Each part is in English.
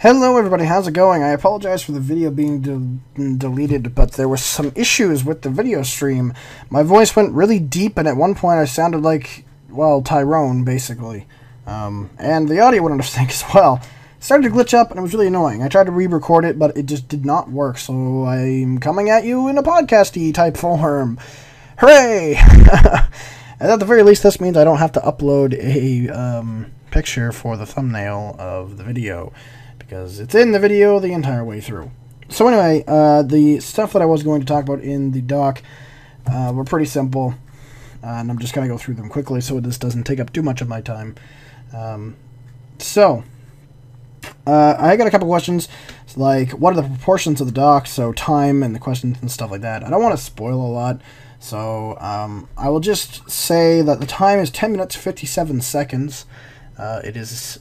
Hello everybody, how's it going? I apologize for the video being deleted, but there were some issues with the video stream. My voice went really deep, and at one point I sounded like, well, Tyrone, basically. And the audio went out of sync as well. It started to glitch up, and it was really annoying. I tried to re-record it, but it just did not work, so I'm coming at you in a podcasty type form. Hooray! And at the very least, this means I don't have to upload a picture for the thumbnail of the video, because it's in the video the entire way through. So anyway, the stuff that I was going to talk about in the doc were pretty simple, and I'm just going to go through them quickly so this doesn't take up too much of my time. I got a couple questions, like what are the proportions of the doc, so time and the questions and stuff like that. I don't want to spoil a lot, so I will just say that the time is 10 minutes 57 seconds. It is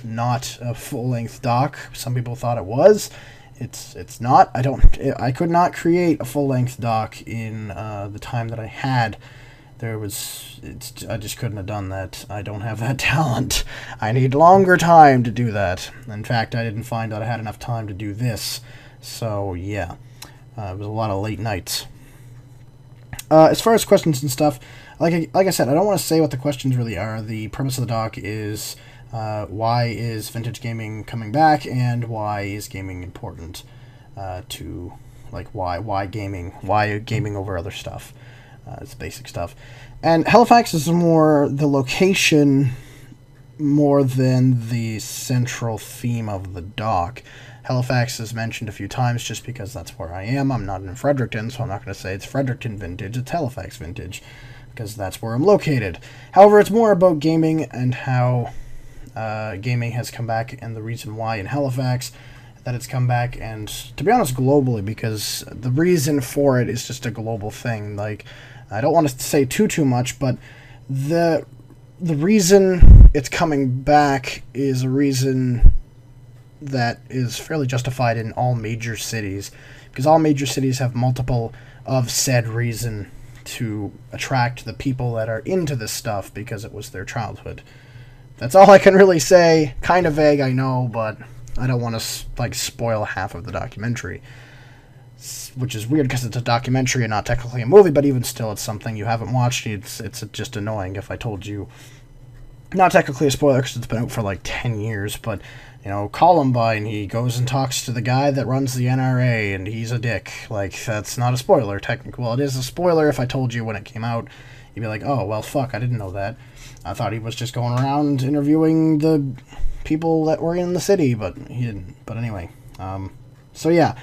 not a full-length doc. Some people thought it was. It's not. I could not create a full-length doc in the time that I had. I just couldn't have done that. I don't have that talent. I need longer time to do that. In fact, I didn't find that I had enough time to do this. So yeah, it was a lot of late nights. As far as questions and stuff, like I said, I don't want to say what the questions really are. The premise of the doc is why is vintage gaming coming back, and why is gaming important to, like, why gaming over other stuff. It's basic stuff. And Halifax is more the location more than the central theme of the doc. Halifax is mentioned a few times just because that's where I am. I'm not in Fredericton, so I'm not going to say it's Fredericton vintage. It's Halifax vintage, because that's where I'm located. However, it's more about gaming and how gaming has come back, and the reason why in Halifax that it's come back, and to be honest, globally, because the reason for it is just a global thing. Like, I don't want to say too much, but the reason it's coming back is a reason that is fairly justified in all major cities, because all major cities have multiple of said reason to attract the people that are into this stuff because it was their childhood. That's all I can really say. Kind of vague, I know, but I don't want to like spoil half of the documentary, which is weird because it's a documentary and not technically a movie, but even still, it's something you haven't watched. It's just annoying if I told you. Not technically a spoiler because it's been out for like 10 years, but, you know, Columbine, he goes and talks to the guy that runs the NRA, and he's a dick. Like, that's not a spoiler, technically. Well, it is a spoiler if I told you when it came out. You'd be like, oh, well, fuck, I didn't know that. I thought he was just going around interviewing the people that were in the city, but he didn't. But anyway, so yeah.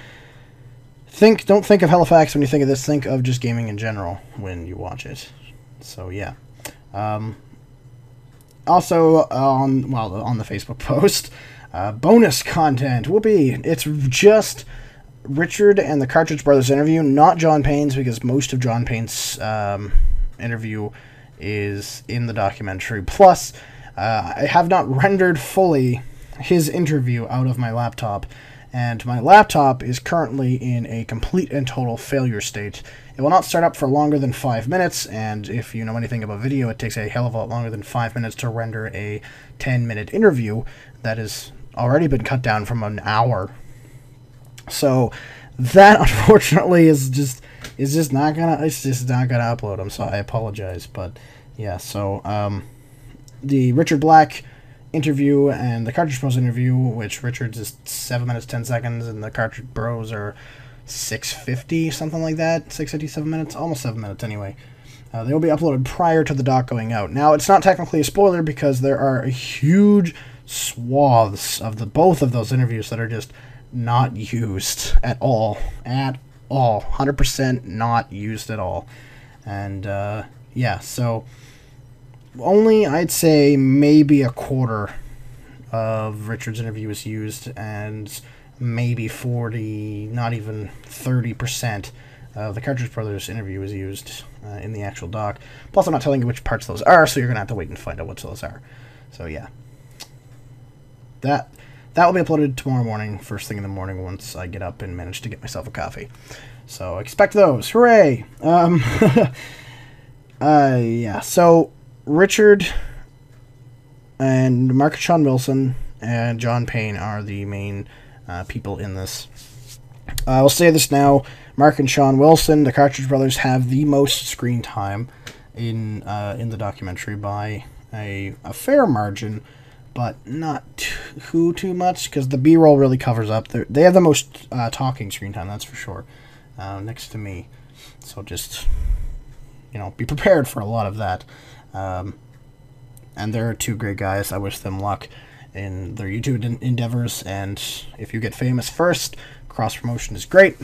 Don't think of Halifax when you think of this. Think of just gaming in general when you watch it. So, yeah. Also, on the Facebook post, bonus content. Whoopee! It's just Richard and the Cartridge Brothers interview, not John Payne's, because most of John Payne's interview is in the documentary. Plus, I have not rendered fully his interview out of my laptop, and my laptop is currently in a complete and total failure state. It will not start up for longer than 5 minutes, and if you know anything about video, it takes a hell of a lot longer than 5 minutes to render a 10-minute interview that has already been cut down from an hour. So that, unfortunately, is just not gonna upload. I'm sorry, I apologize, but yeah. So the Richard Black interview and the Cartridge Bros interview, which Richard's is 7 minutes 10 seconds, and the Cartridge Bros are 6:50, something like that. 6:57 minutes, almost 7 minutes anyway. They will be uploaded prior to the doc going out. Now, it's not technically a spoiler because there are a huge swaths of both of those interviews that are just not used at all. 100% not used at all. And yeah, so only, I'd say, maybe a quarter of Richard's interview is used, and maybe 40, not even 30% of the Cartridge Brothers interview is used in the actual doc. Plus, I'm not telling you which parts those are, so you're going to have to wait and find out what those are. So, yeah. That will be uploaded tomorrow morning, first thing in the morning, once I get up and manage to get myself a coffee. So, expect those. Hooray! Yeah, so Richard and Mark Sean Wilson and John Payne are the main people in this. I will say this now: Mark and Sean Wilson, the Cartridge Brothers, have the most screen time in the documentary by a fair margin, but not too much, because the B-roll really covers up. They have the most talking screen time, that's for sure, next to me. So just, be prepared for a lot of that. And they're two great guys. I wish them luck in their YouTube endeavors, and if you get famous first, cross-promotion is great.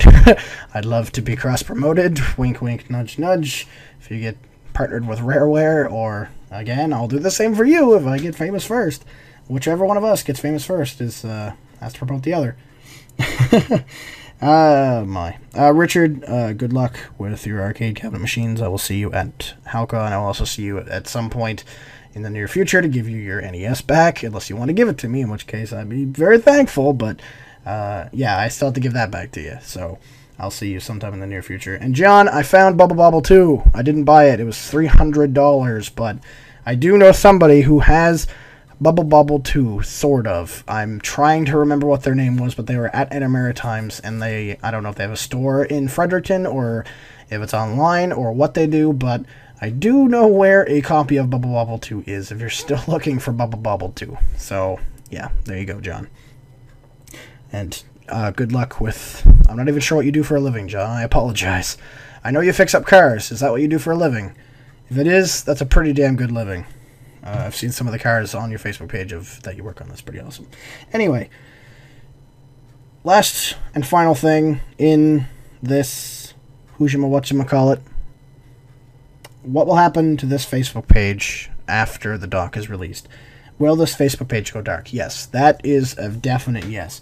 I'd love to be cross-promoted. Wink, wink, nudge, nudge. If you get partnered with Rareware, or, again, I'll do the same for you if I get famous first. Whichever one of us gets famous first has to promote the other. Richard, good luck with your arcade cabinet machines. I will see you at Halka, and I will also see you at some point in the near future to give you your NES back, unless you want to give it to me, in which case I'd be very thankful, but yeah, I still have to give that back to you, so I'll see you sometime in the near future. And John, I found Bubble Bobble 2. I didn't buy it. It was $300, but I do know somebody who has Bubble Bobble 2, sort of. I'm trying to remember what their name was, but they were at Anna Maritimes, and I don't know if they have a store in Fredericton, or if it's online, or what they do, but I do know where a copy of Bubble Bobble 2 is, if you're still looking for Bubble Bobble 2. So, yeah, there you go, John. And good luck with... I'm not even sure what you do for a living, John. I apologize. I know you fix up cars. Is that what you do for a living? If it is, that's a pretty damn good living. I've seen some of the cars on your Facebook page that you work on. That's pretty awesome. Anyway, last and final thing in this whatchamacallit. What will happen to this Facebook page after the doc is released? Will this Facebook page go dark? Yes, that is a definite yes.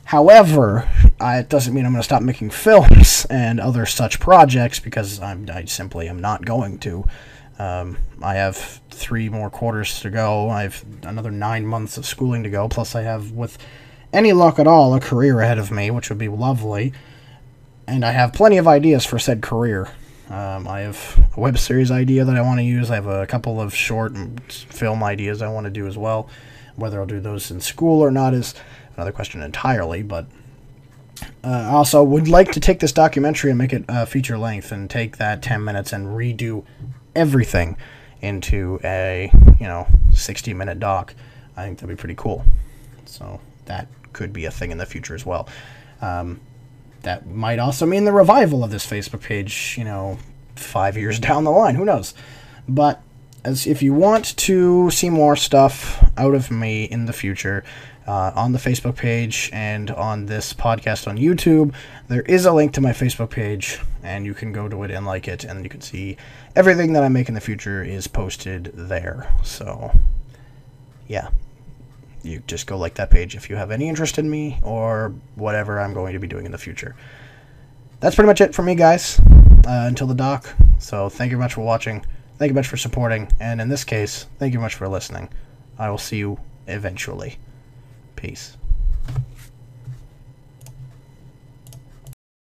However, it doesn't mean I'm going to stop making films and other such projects, because I simply am not going to. I have 3 more quarters to go. I have another 9 months of schooling to go, plus I have, with any luck at all, a career ahead of me, which would be lovely. And I have plenty of ideas for said career. I have a web series idea that I want to use. I have a couple of short film ideas I want to do as well. Whether I'll do those in school or not is another question entirely, but I also would like to take this documentary and make it feature length, and take that 10 minutes and redo everything into a 60-minute doc. I think that'd be pretty cool. So that could be a thing in the future as well. That might also mean the revival of this Facebook page, 5 years down the line. Who knows? But if you want to see more stuff out of me in the future, on the Facebook page and on this podcast on YouTube, there is a link to my Facebook page, and you can go to it and like it, and you can see everything that I make in the future is posted there. So, yeah. You just go like that page if you have any interest in me or whatever I'm going to be doing in the future. That's pretty much it for me, guys, until the doc. So thank you very much for watching. Thank you much for supporting. And in this case, thank you much for listening. I will see you eventually. Peace.